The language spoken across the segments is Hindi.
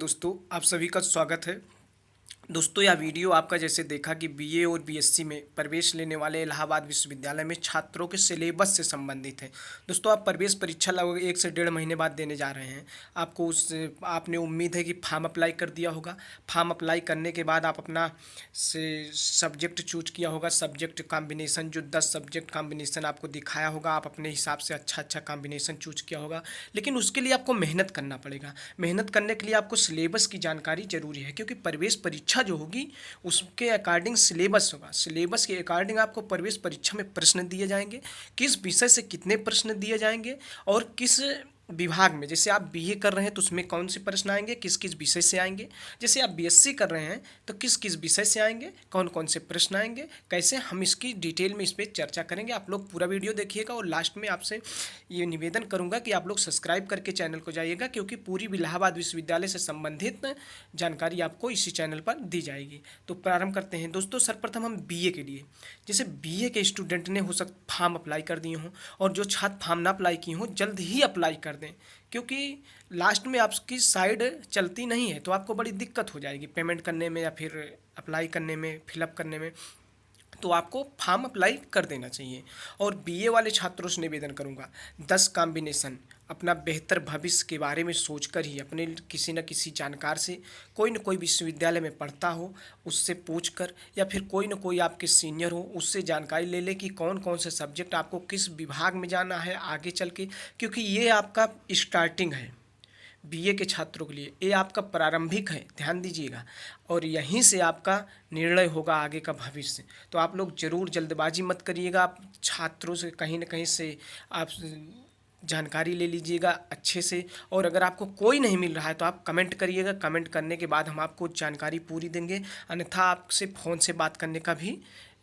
दोस्तों आप सभी का स्वागत है। दोस्तों यह वीडियो आपका जैसे देखा कि बीए और बीएससी में प्रवेश लेने वाले इलाहाबाद विश्वविद्यालय में छात्रों के सिलेबस से संबंधित है। दोस्तों आप प्रवेश परीक्षा लगभग 1 से 1.5 महीने बाद देने जा रहे हैं। आपने उम्मीद है कि फॉर्म अप्लाई कर दिया होगा। फॉर्म अप्लाई करने के बाद आप अपना से सब्जेक्ट चूज किया होगा। सब्जेक्ट कॉम्बिनेशन जो 10 सब्जेक्ट कॉम्बिनेशन आपको दिखाया होगा, आप अपने हिसाब से अच्छा कॉम्बिनेशन चूज किया होगा। लेकिन उसके लिए आपको मेहनत करना पड़ेगा। मेहनत करने के लिए आपको सिलेबस की जानकारी जरूरी है, क्योंकि प्रवेश परीक्षा जो होगी उसके अकॉर्डिंग सिलेबस होगा। सिलेबस के अकॉर्डिंग आपको प्रवेश परीक्षा में प्रश्न दिए जाएंगे, किस विषय से कितने प्रश्न दिए जाएंगे और किस विभाग में। जैसे आप बीए कर रहे हैं तो उसमें कौन से प्रश्न आएंगे, किस किस विषय से आएंगे। जैसे आप बीएससी कर रहे हैं तो किस किस विषय से आएंगे, कौन कौन से प्रश्न आएंगे, कैसे, हम इसकी डिटेल में इस पर चर्चा करेंगे। आप लोग पूरा वीडियो देखिएगा और लास्ट में आपसे ये निवेदन करूंगा कि आप लोग सब्सक्राइब करके चैनल को जाइएगा, क्योंकि पूरी इलाहाबाद विश्वविद्यालय से संबंधित जानकारी आपको इसी चैनल पर दी जाएगी। तो प्रारंभ करते हैं दोस्तों। सर्वप्रथम हम बीए के लिए, जैसे बीए के स्टूडेंट ने हो सकता फॉर्म अप्लाई कर दिए हों, और जो छात्र फॉर्म ना अप्लाई किए हों जल्द ही अप्लाई कर दें, क्योंकि लास्ट में आपकी साइड चलती नहीं है तो आपको बड़ी दिक्कत हो जाएगी पेमेंट करने में या फिर अप्लाई करने में, फिलअप करने में। तो आपको फॉर्म अप्लाई कर देना चाहिए। और बीए वाले छात्रों से निवेदन करूंगा, 10 कॉम्बिनेशन अपना बेहतर भविष्य के बारे में सोचकर ही अपने किसी न किसी जानकार से, कोई न कोई विश्वविद्यालय में पढ़ता हो उससे पूछकर, या फिर कोई न कोई आपके सीनियर हो उससे जानकारी ले ले कि कौन कौन से सब्जेक्ट आपको किस विभाग में जाना है आगे चल के, क्योंकि ये आपका स्टार्टिंग है। बीए के छात्रों के लिए ये आपका प्रारंभिक है, ध्यान दीजिएगा, और यहीं से आपका निर्णय होगा आगे का भविष्य। तो आप लोग ज़रूर जल्दबाजी मत करिएगा। आप छात्रों से कहीं ना कहीं से आप जानकारी ले लीजिएगा अच्छे से। और अगर आपको कोई नहीं मिल रहा है तो आप कमेंट करिएगा। कमेंट करने के बाद हम आपको जानकारी पूरी देंगे, अन्यथा आपसे फ़ोन से बात करने का भी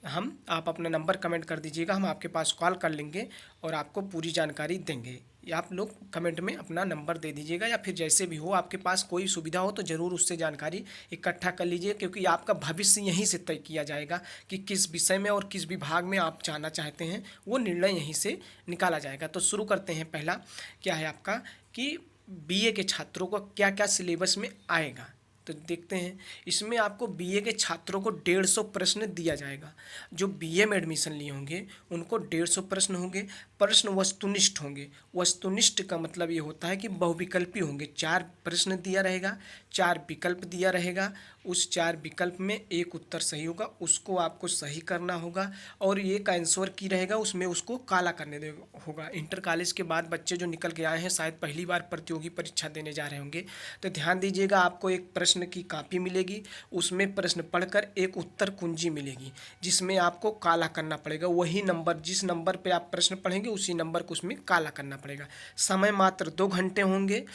आप अपना नंबर कमेंट कर दीजिएगा, हम आपके पास कॉल कर लेंगे और आपको पूरी जानकारी देंगे। या आप लोग कमेंट में अपना नंबर दे दीजिएगा, या फिर जैसे भी हो आपके पास कोई सुविधा हो तो ज़रूर उससे जानकारी इकट्ठा कर लीजिए, क्योंकि आपका भविष्य यहीं से तय किया जाएगा कि किस विषय में और किस विभाग में आप जाना चाहते हैं, वो निर्णय यहीं से निकाला जाएगा। तो शुरू करते हैं। पहला क्या है आपका कि बीए के छात्रों को क्या क्या सिलेबस में आएगा, तो देखते हैं। इसमें आपको बीए के छात्रों को 150 प्रश्न दिया जाएगा। जो बीए में एडमिशन लिए होंगे उनको 150 प्रश्न होंगे। प्रश्न वस्तुनिष्ठ होंगे। वस्तुनिष्ठ का मतलब ये होता है कि बहुविकल्पी होंगे। 4 प्रश्न दिया रहेगा, 4 विकल्प दिया रहेगा। उस 4 विकल्प में एक उत्तर सही होगा, उसको आपको सही करना होगा, और एक आंसर की रहेगा उसमें उसको काला करने दे होगा। इंटर कॉलेज के बाद बच्चे जो निकल के आए हैं शायद पहली बार प्रतियोगी परीक्षा देने जा रहे होंगे, तो ध्यान दीजिएगा। आपको एक प्रश्न की कापी मिलेगी, उसमें प्रश्न पढ़कर एक उत्तर कुंजी मिलेगी जिसमें आपको काला करना पड़ेगा। वही नंबर, जिस नंबर पे आप प्रश्न पढ़ेंगे उसी नंबर को उसमें काला करना पड़ेगा। समय मात्र 2 घंटे होंगे,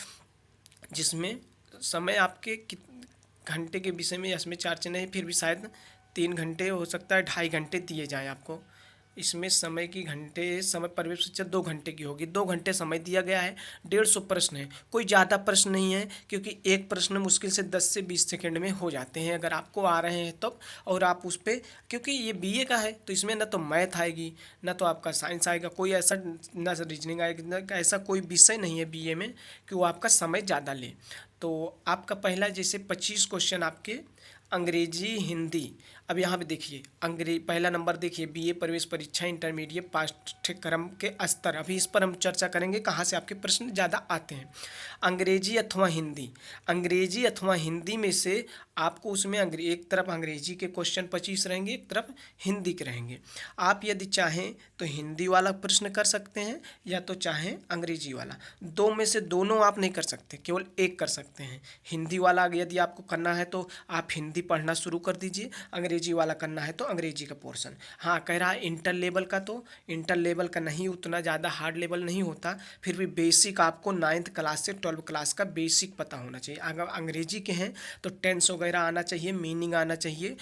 जिसमें समय आपके घंटे के विषय में इसमें चर्चा नहीं, फिर भी शायद 3 घंटे हो सकता है, 2.5 घंटे दिए जाएँ आपको। इसमें समय की घंटे, समय प्रवेश परीक्षा 2 घंटे की होगी। 2 घंटे समय दिया गया है। 150 प्रश्न है, कोई ज़्यादा प्रश्न नहीं है, क्योंकि एक प्रश्न मुश्किल से 10 से 20 सेकंड में हो जाते हैं अगर आपको आ रहे हैं तब। और आप उस पर, क्योंकि ये बीए का है तो इसमें ना तो मैथ आएगी ना तो आपका साइंस आएगा, कोई ऐसा ना रीजनिंग आएगी, ना ऐसा कोई विषय नहीं है बीए में कि वो आपका समय ज़्यादा ले। तो आपका पहला जैसे 25 क्वेश्चन आपके अंग्रेजी हिंदी। अब यहाँ पे देखिए पहला नंबर देखिए, बीए प्रवेश परीक्षा इंटरमीडिएट पाठ्यक्रम के स्तर। अभी इस पर हम चर्चा करेंगे कहाँ से आपके प्रश्न ज़्यादा आते हैं। अंग्रेजी अथवा हिंदी, अंग्रेजी अथवा हिंदी में से आपको उसमें एक तरफ अंग्रेजी के क्वेश्चन 25 रहेंगे, एक तरफ हिंदी के रहेंगे। आप यदि चाहें तो हिंदी वाला प्रश्न कर सकते हैं या तो चाहें अंग्रेजी वाला। दो में से दोनों आप नहीं कर सकते, केवल एक कर सकते हैं। हिंदी वाला यदि आपको करना है तो आप हिंदी पढ़ना शुरू कर दीजिए, अंग्रेजी वाला करना है तो अंग्रेजी का पोर्शन। हाँ, कह रहा है इंटर लेवल का, तो इंटर लेवल का नहीं, उतना ज़्यादा हार्ड लेवल नहीं होता, फिर भी बेसिक आपको 9th क्लास से 12th क्लास का बेसिक पता होना चाहिए। अगर अंग्रेजी के हैं तो टेंस वगैरह आना चाहिए, मीनिंग आना चाहिए,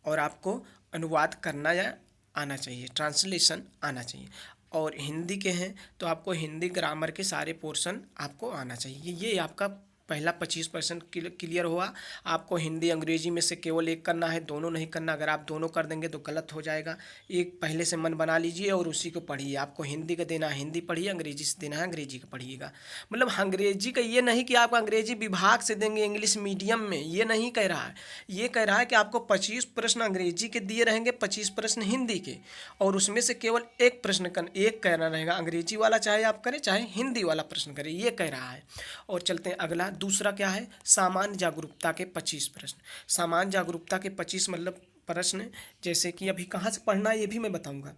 और आपको अनुवाद करना या आना चाहिए, ट्रांसलेशन आना चाहिए। और हिंदी के हैं तो आपको हिंदी ग्रामर के सारे पोर्शन आपको आना चाहिए। ये आपका पहला 25% क्लियर हुआ। आपको हिंदी अंग्रेजी में से केवल एक करना है, दोनों नहीं करना। अगर आप दोनों कर देंगे तो गलत हो जाएगा। एक पहले से मन बना लीजिए और उसी को पढ़िए। आपको हिंदी का देना है हिंदी पढ़िए, अंग्रेजी से देना है अंग्रेजी का पढ़िएगा। मतलब अंग्रेजी का ये नहीं कि आप अंग्रेजी विभाग से देंगे इंग्लिश मीडियम में, ये नहीं कह रहा है। ये कह रहा है कि आपको 25 प्रश्न अंग्रेजी के दिए रहेंगे, 25 प्रश्न हिंदी के, और उसमें से केवल एक प्रश्न एक कहना रहेगा अंग्रेजी वाला, चाहे आप करें चाहे हिंदी वाला प्रश्न करें, ये कह रहा है। और चलते हैं अगला, दूसरा क्या है, सामान्य जागरूकता के 25 प्रश्न। सामान्य जागरूकता के 25 मतलब प्रश्न, जैसे कि अभी कहाँ से पढ़ना है ये भी मैं बताऊंगा।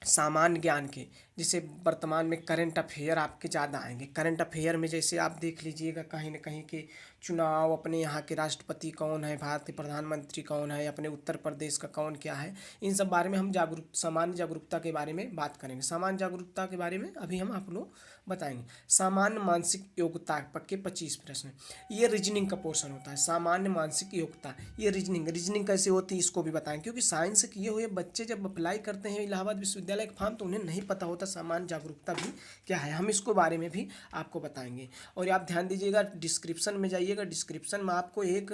सामान्य ज्ञान के, जैसे वर्तमान में करंट अफेयर आपके ज़्यादा आएंगे। करंट अफेयर में जैसे आप देख लीजिएगा कहीं ना कहीं के चुनाव, अपने यहाँ के राष्ट्रपति कौन है, भारत के प्रधानमंत्री कौन है, अपने उत्तर प्रदेश का कौन क्या है, इन सब बारे में हम सामान्य जागरूकता के बारे में बात करेंगे। सामान्य जागरूकता के बारे में अभी हम आप लोग बताएंगे। सामान्य मानसिक योग्यता के 25 प्रश्न, ये रीजनिंग का पोर्शन होता है। सामान्य मानसिक योग्यता, ये रीजनिंग कैसे होती है इसको भी बताएंगे, क्योंकि साइंस किए हुए बच्चे जब अप्लाई करते हैं इलाहाबाद विश्वविद्यालय का फॉर्म तो उन्हें नहीं पता होता सामान्य जागरूकता भी क्या है। हम इसको बारे में भी आपको बताएंगे। और आप ध्यान दीजिएगा, डिस्क्रिप्शन में जाइएगा, डिस्क्रिप्शन में आपको एक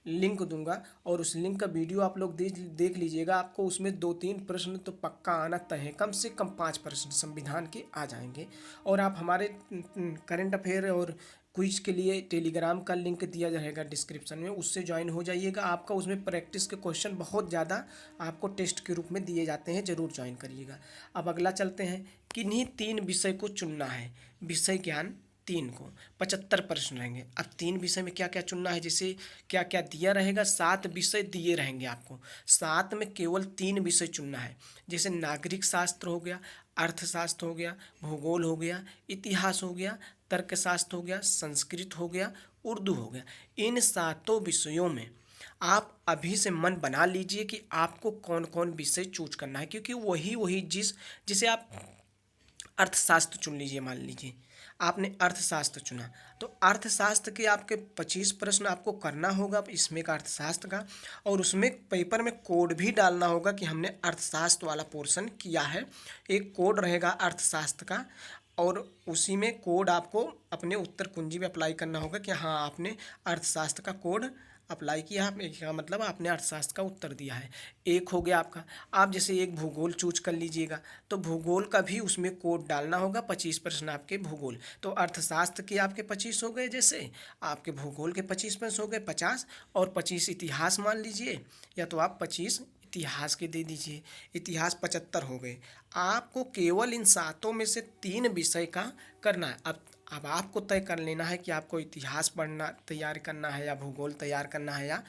लिंक दूंगा और उस लिंक का वीडियो आप लोग देख लीजिएगा। आपको उसमें 2-3 प्रश्न तो पक्का आना तय है, कम से कम 5 प्रश्न संविधान के आ जाएंगे। और आप हमारे करंट अफेयर और क्विज के लिए टेलीग्राम का लिंक दिया जाएगा डिस्क्रिप्शन में, उससे ज्वाइन हो जाइएगा। आपका उसमें प्रैक्टिस के क्वेश्चन बहुत ज़्यादा आपको टेस्ट के रूप में दिए जाते हैं, ज़रूर ज्वाइन करिएगा। अब अगला चलते हैं, किन्हीं 3 विषय को चुनना है। विषय ज्ञान 3 को 75 प्रश्न रहेंगे। अब 3 विषय में क्या क्या चुनना है, जैसे क्या क्या दिया रहेगा, 7 विषय दिए रहेंगे आपको, 7 में केवल 3 विषय चुनना है। जैसे नागरिक शास्त्र हो गया, अर्थशास्त्र हो गया, भूगोल हो गया, इतिहास हो गया, तर्कशास्त्र हो गया, संस्कृत हो गया, उर्दू हो गया। इन 7 विषयों में आप अभी से मन बना लीजिए कि आपको कौन कौन विषय चूज करना है, क्योंकि वही जिसे आप अर्थशास्त्र चुन लीजिए, मान लीजिए आपने अर्थशास्त्र चुना, तो अर्थशास्त्र के आपके 25 प्रश्न आपको करना होगा इसमें का अर्थशास्त्र का, और उसमें पेपर में कोड भी डालना होगा कि हमने अर्थशास्त्र वाला पोर्शन किया है। एक कोड रहेगा अर्थशास्त्र का, और उसी में कोड आपको अपने उत्तर कुंजी में अप्लाई करना होगा कि हाँ आपने अर्थशास्त्र का कोड अप्लाई किया है, इसका मतलब आपने अर्थशास्त्र का उत्तर दिया है। एक हो गया आपका। आप जैसे एक भूगोल चूज कर लीजिएगा तो भूगोल का भी उसमें कोड डालना होगा, 25 प्रश्न आपके भूगोल। तो अर्थशास्त्र के आपके 25 हो गए, जैसे आपके भूगोल के 25 प्रश्न हो गए 50, और 25 इतिहास मान लीजिए, या तो आप 25 इतिहास के दे दीजिए, इतिहास 75 हो गए। आपको केवल इन 7 में से 3 विषय का करना है। अब आपको तय कर लेना है कि आपको इतिहास पढ़ना तैयार करना है, या भूगोल तैयार करना है, या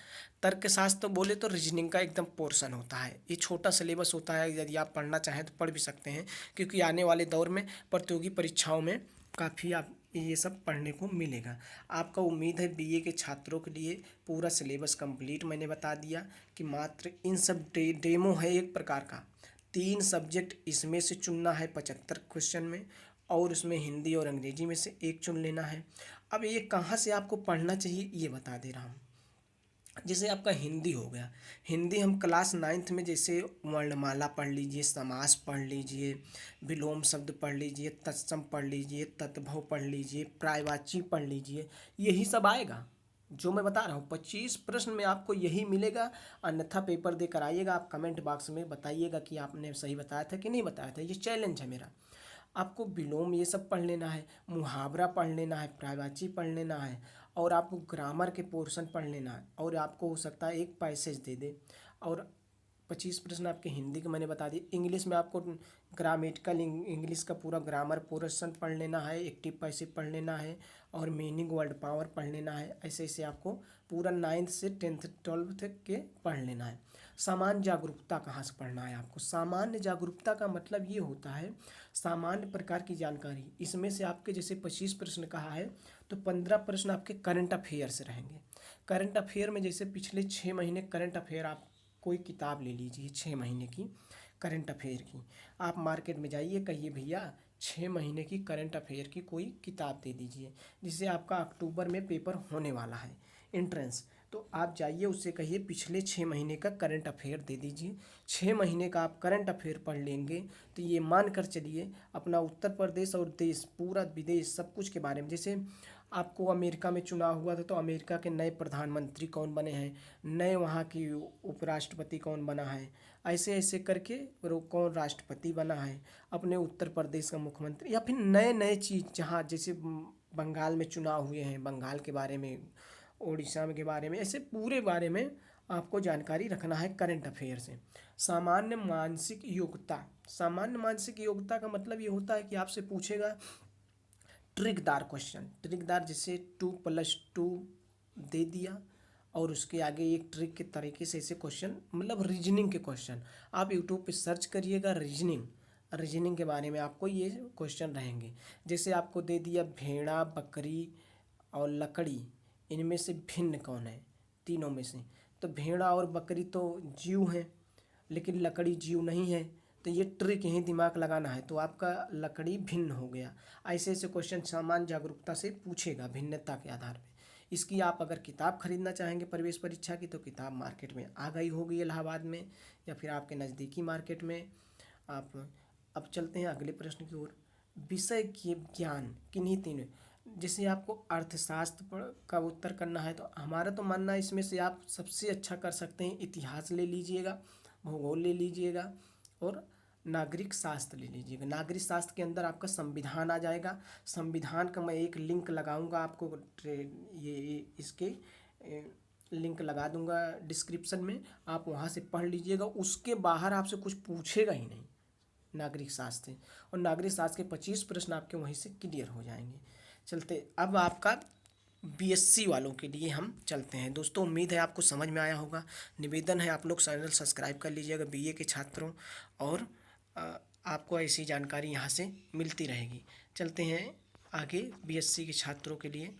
तर्कशास्त्र बोले तो रीजनिंग का एकदम पोर्शन होता है। ये छोटा सिलेबस होता है, यदि आप पढ़ना चाहें तो पढ़ भी सकते हैं, क्योंकि आने वाले दौर में प्रतियोगी परीक्षाओं में काफ़ी आप ये सब पढ़ने को मिलेगा। आपका उम्मीद है बीए के छात्रों के लिए पूरा सिलेबस कंप्लीट मैंने बता दिया कि मात्र इन सब डेमो है एक प्रकार का। 3 सब्जेक्ट इसमें से चुनना है 75 क्वेश्चन में, और उसमें हिंदी और अंग्रेजी में से एक चुन लेना है। अब ये कहाँ से आपको पढ़ना चाहिए ये बता दे रहा हूँ। जैसे आपका हिंदी हो गया, हिंदी हम क्लास 9th में जैसे वर्णमाला पढ़ लीजिए, समास पढ़ लीजिए, विलोम शब्द पढ़ लीजिए, तत्सम पढ़ लीजिए, तद्भव पढ़ लीजिए, पर्यायवाची पढ़ लीजिए, यही सब आएगा जो मैं बता रहा हूँ। 25 प्रश्न में आपको यही मिलेगा। अन्यथा पेपर देकर आइएगा, आप कमेंट बॉक्स में बताइएगा कि आपने सही बताया था कि नहीं बताया था, ये चैलेंज है मेरा। आपको विलोम ये सब पढ़ लेना है, मुहावरा पढ़ लेना है, पर्यायवाची पढ़ लेना है, और आपको ग्रामर के पोर्शन पढ़ लेना है, और आपको हो सकता है एक पैसेज दे दे। और 25 प्रश्न आपके हिंदी के मैंने बता दिए। इंग्लिश में आपको ग्रामेटिकल इंग्लिश का पूरा ग्रामर पोर्शन पढ़ लेना है, एक्टिव पैसिव पढ़ लेना है, और मीनिंग वर्ड पावर पढ़ लेना है। ऐसे ऐसे आपको पूरा 9th से 10th 12th के पढ़ लेना है। सामान्य जागरूकता कहाँ से पढ़ना है आपको? सामान्य जागरूकता का मतलब ये होता है सामान्य प्रकार की जानकारी। इसमें से आपके जैसे 25 प्रश्न कहा है तो 15 प्रश्न आपके करंट अफेयर से रहेंगे। करंट अफेयर में जैसे पिछले 6 महीने करंट अफेयर, आप कोई किताब ले लीजिए 6 महीने की करंट अफेयर की। आप मार्केट में जाइए, कहिए भैया 6 महीने की करंट अफेयर की कोई किताब दे दीजिए, जिससे आपका अक्टूबर में पेपर होने वाला है एंट्रेंस। तो आप जाइए उससे कहिए पिछले 6 महीने का करंट अफेयर दे दीजिए। 6 महीने का आप करंट अफेयर पढ़ लेंगे तो ये मान कर चलिए अपना उत्तर प्रदेश और देश, पूरा विदेश, सब कुछ के बारे में, जैसे आपको अमेरिका में चुनाव हुआ था तो अमेरिका के नए प्रधानमंत्री कौन बने हैं, नए वहाँ की उपराष्ट्रपति कौन बना है, ऐसे ऐसे करके कौन राष्ट्रपति बना है, अपने उत्तर प्रदेश का मुख्यमंत्री, या फिर नए नए चीज़ जहाँ जैसे बंगाल में चुनाव हुए हैं, बंगाल के बारे में, उड़ीसा के बारे में, ऐसे पूरे बारे में आपको जानकारी रखना है करंट अफेयर से। सामान्य मानसिक योग्यता, सामान्य मानसिक योग्यता का मतलब ये होता है कि आपसे पूछेगा ट्रिकदार क्वेश्चन, ट्रिकदार जैसे 2+2 दे दिया और उसके आगे एक ट्रिक के तरीके से ऐसे क्वेश्चन, मतलब रीजनिंग के क्वेश्चन। आप यूट्यूब पे सर्च करिएगा रीजनिंग, रीजनिंग के बारे में आपको ये क्वेश्चन रहेंगे। जैसे आपको दे दिया भेड़ा, बकरी और लकड़ी, इनमें से भिन्न कौन है तीनों में से, तो भेड़ा और बकरी तो जीव हैं लेकिन लकड़ी जीव नहीं है, तो ये ट्रिक यहीं दिमाग लगाना है, तो आपका लकड़ी भिन्न हो गया। ऐसे ऐसे क्वेश्चन सामान्य जागरूकता से पूछेगा भिन्नता के आधार पे। इसकी आप अगर किताब खरीदना चाहेंगे प्रवेश परीक्षा की, तो किताब मार्केट में आ गई होगी इलाहाबाद में या फिर आपके नज़दीकी मार्केट में। आप अब चलते हैं अगले प्रश्न की ओर। विषय के ज्ञान किन्हीं तीनों, जैसे आपको अर्थशास्त्र का उत्तर करना है तो हमारा तो मानना है इसमें से आप सबसे अच्छा कर सकते हैं इतिहास ले लीजिएगा, भूगोल ले लीजिएगा और नागरिक शास्त्र ले लीजिएगा। नागरिक शास्त्र के अंदर आपका संविधान आ जाएगा। संविधान का मैं एक लिंक लगाऊंगा आपको, ये इसके लिंक लगा दूंगा डिस्क्रिप्शन में, आप वहाँ से पढ़ लीजिएगा। उसके बाहर आपसे कुछ पूछेगा ही नहीं नागरिक शास्त्र से, और नागरिक शास्त्र के 25 प्रश्न आपके वहीं से क्लियर हो जाएंगे। चलते अब आपका बीएससी वालों के लिए हम चलते हैं। दोस्तों उम्मीद है आपको समझ में आया होगा। निवेदन है आप लोग चैनल सब्सक्राइब कर लीजिएगा बीए के छात्रों, और आपको ऐसी जानकारी यहाँ से मिलती रहेगी। चलते हैं आगे बीएससी के छात्रों के लिए।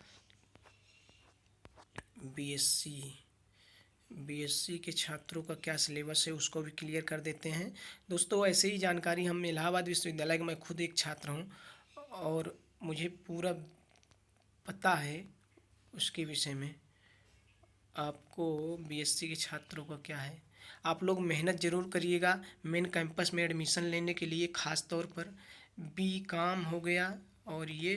बीएससी के छात्रों का क्या सिलेबस है उसको भी क्लियर कर देते हैं। दोस्तों ऐसे ही जानकारी, हम इलाहाबाद विश्वविद्यालय का, मैं खुद एक छात्र हूँ और मुझे पूरा पता है उसके विषय में। आपको बीएससी के छात्रों का क्या है, आप लोग मेहनत ज़रूर करिएगा मेन कैंपस में एडमिशन लेने के लिए, ख़ास तौर पर बीकॉम हो गया, और ये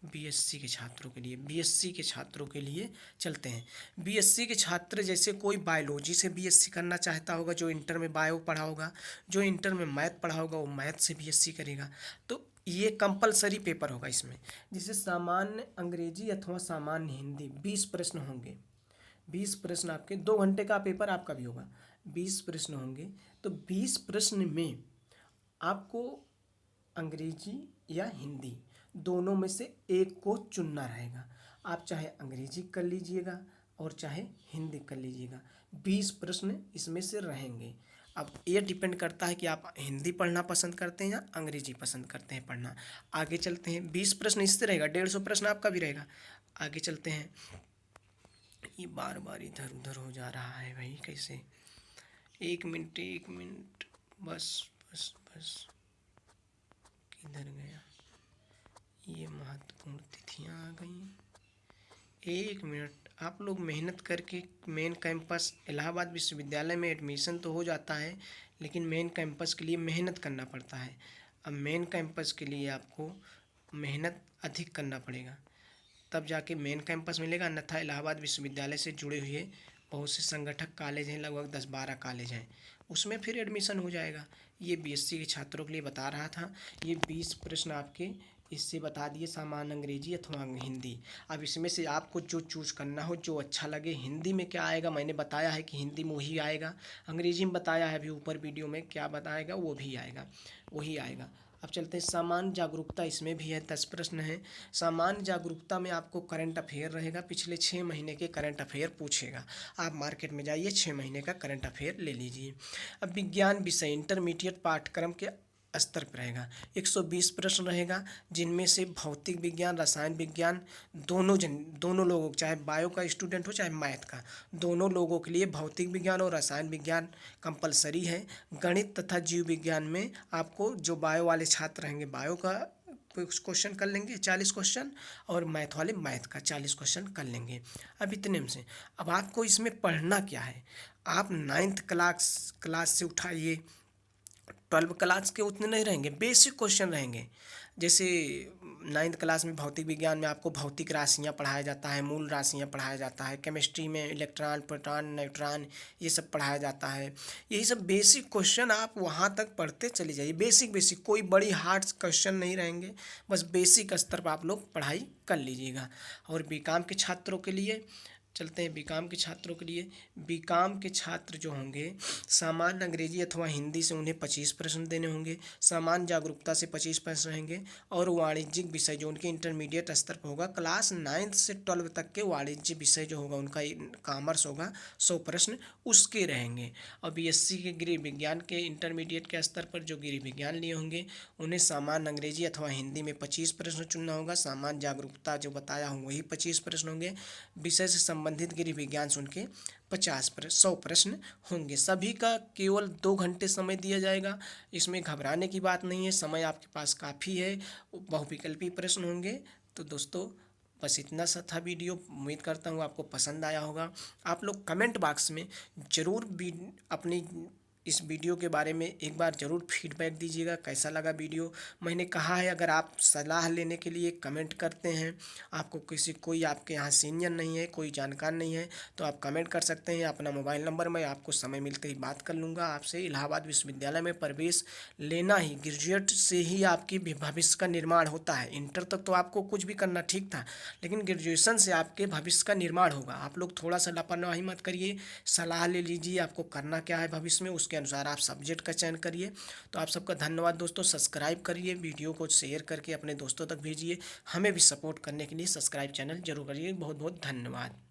बीएससी के छात्रों के लिए। बीएससी के छात्रों के लिए चलते हैं। बीएससी के छात्र जैसे कोई बायोलॉजी से बीएससी करना चाहता होगा, जो इंटर में बायो पढ़ा होगा, जो इंटर में मैथ पढ़ा होगा वो मैथ से बीएससी करेगा, तो ये कंपलसरी पेपर होगा इसमें। जैसे सामान्य अंग्रेजी अथवा सामान्य हिंदी 20 प्रश्न होंगे, 20 प्रश्न आपके, 2 घंटे का पेपर आपका भी होगा, 20 प्रश्न होंगे। तो 20 प्रश्न में आपको अंग्रेजी या हिंदी दोनों में से एक को चुनना रहेगा। आप चाहे अंग्रेजी कर लीजिएगा और चाहे हिंदी कर लीजिएगा, 20 प्रश्न इसमें से रहेंगे। अब ये डिपेंड करता है कि आप हिंदी पढ़ना पसंद करते हैं या अंग्रेजी पसंद करते हैं पढ़ना। आगे चलते हैं। 20 प्रश्न इससे रहेगा, 150 प्रश्न आपका भी रहेगा। आगे चलते हैं। ये बार बार इधर उधर हो जा रहा है भाई, कैसे, 1 मिनट, बस बस बस, किधर गया, ये महत्वपूर्ण तिथियां आ गई। 1 मिनट, आप लोग मेहनत करके मेन कैंपस इलाहाबाद विश्वविद्यालय में एडमिशन तो हो जाता है, लेकिन मेन कैंपस के लिए मेहनत करना पड़ता है। अब मेन कैंपस के लिए आपको मेहनत अधिक करना पड़ेगा, तब जाके मेन कैंपस मिलेगा, अन्यथा इलाहाबाद विश्वविद्यालय से जुड़े हुए बहुत से संगठक कॉलेज हैं, लगभग 10-12 कॉलेज हैं, उसमें फिर एडमिशन हो जाएगा। ये बीएससी के छात्रों के लिए बता रहा था। ये 20 प्रश्न आपके इससे बता दिए, सामान्य अंग्रेजी अथवा हिंदी। अब इसमें से आपको जो चूज़ करना हो, जो अच्छा लगे। हिंदी में क्या आएगा मैंने बताया है कि हिंदी में वही आएगा, अंग्रेजी में बताया है अभी ऊपर वीडियो में क्या बताएगा, वो भी आएगा, वही आएगा। अब चलते हैं सामान्य जागरूकता, इसमें भी है 10 प्रश्न हैं। सामान्य जागरूकता में आपको करंट अफेयर रहेगा, पिछले 6 महीने के करंट अफेयर पूछेगा। आप मार्केट में जाइए, 6 महीने का करंट अफेयर ले लीजिए। अब विज्ञान विषय इंटरमीडिएट पाठ्यक्रम के स्तर पर रहेगा, 120 प्रश्न रहेगा, जिनमें से भौतिक विज्ञान, रसायन विज्ञान, दोनों लोगों, चाहे बायो का स्टूडेंट हो चाहे मैथ का, दोनों लोगों के लिए भौतिक विज्ञान और रसायन विज्ञान कंपलसरी है। गणित तथा जीव विज्ञान में आपको, जो बायो वाले छात्र रहेंगे बायो का क्वेश्चन कर लेंगे 40 क्वेश्चन, और मैथ वाले मैथ का 40 क्वेश्चन कर लेंगे। अब इतने में से अब आपको इसमें पढ़ना क्या है, आप 9th क्लास से उठाइए, 12 क्लास के उतने नहीं रहेंगे, बेसिक क्वेश्चन रहेंगे। जैसे 9th क्लास में भौतिक विज्ञान में आपको भौतिक राशियाँ पढ़ाया जाता है, मूल राशियाँ पढ़ाया जाता है, केमिस्ट्री में इलेक्ट्रॉन, प्रोटॉन, न्यूट्रॉन ये सब पढ़ाया जाता है। यही सब बेसिक क्वेश्चन आप वहाँ तक पढ़ते चले जाइए, बेसिक बेसिक, कोई बड़ी हार्ड क्वेश्चन नहीं रहेंगे, बस बेसिक स्तर पर आप लोग पढ़ाई कर लीजिएगा। और बीकॉम के छात्रों के लिए चलते हैं, बीकॉम के छात्रों के लिए, बीकॉम के छात्र जो होंगे सामान्य अंग्रेजी अथवा हिंदी से उन्हें 25 प्रश्न देने होंगे, सामान्य जागरूकता से 25 प्रश्न रहेंगे, और वाणिज्यिक विषय जो उनके इंटरमीडिएट स्तर पर होगा, क्लास 9 से 12 तक के वाणिज्य विषय जो होगा उनका कॉमर्स होगा, 100 प्रश्न उसके रहेंगे। और बीएससी के गृह विज्ञान के इंटरमीडिएट के स्तर पर जो गृह विज्ञान लिए होंगे उन्हें सामान्य अंग्रेजी अथवा हिंदी में 25 प्रश्न चुनना होगा, सामान्य जागरूकता जो बताया हूँ वही 25 प्रश्न होंगे, विषय से संबंधित गृह विज्ञान से उनके 100 प्रश्न होंगे। सभी का केवल 2 घंटे समय दिया जाएगा, इसमें घबराने की बात नहीं है, समय आपके पास काफ़ी है, बहुविकल्पी प्रश्न होंगे। तो दोस्तों बस इतना सा था वीडियो, उम्मीद करता हूँ आपको पसंद आया होगा। आप लोग कमेंट बॉक्स में ज़रूर भी अपनी इस वीडियो के बारे में एक बार ज़रूर फीडबैक दीजिएगा, कैसा लगा वीडियो। मैंने कहा है अगर आप सलाह लेने के लिए कमेंट करते हैं, आपको कोई आपके यहाँ सीनियर नहीं है, कोई जानकार नहीं है, तो आप कमेंट कर सकते हैं। अपना मोबाइल नंबर मैं आपको समय मिलते ही बात कर लूँगा आपसे। इलाहाबाद विश्वविद्यालय में प्रवेश लेना ही, ग्रेजुएट से ही आपकी भविष्य का निर्माण होता है। इंटर तक तो आपको कुछ भी करना ठीक था, लेकिन ग्रेजुएशन से आपके भविष्य का निर्माण होगा। आप लोग थोड़ा सा लापरवाही मत करिए, सलाह ले लीजिए आपको करना क्या है भविष्य में, उसके अनुसार आप सब्जेक्ट का चयन करिए। तो आप सबका धन्यवाद दोस्तों, सब्सक्राइब करिए, वीडियो को शेयर करके अपने दोस्तों तक भेजिए, हमें भी सपोर्ट करने के लिए सब्सक्राइब चैनल जरूर करिए। बहुत बहुत धन्यवाद।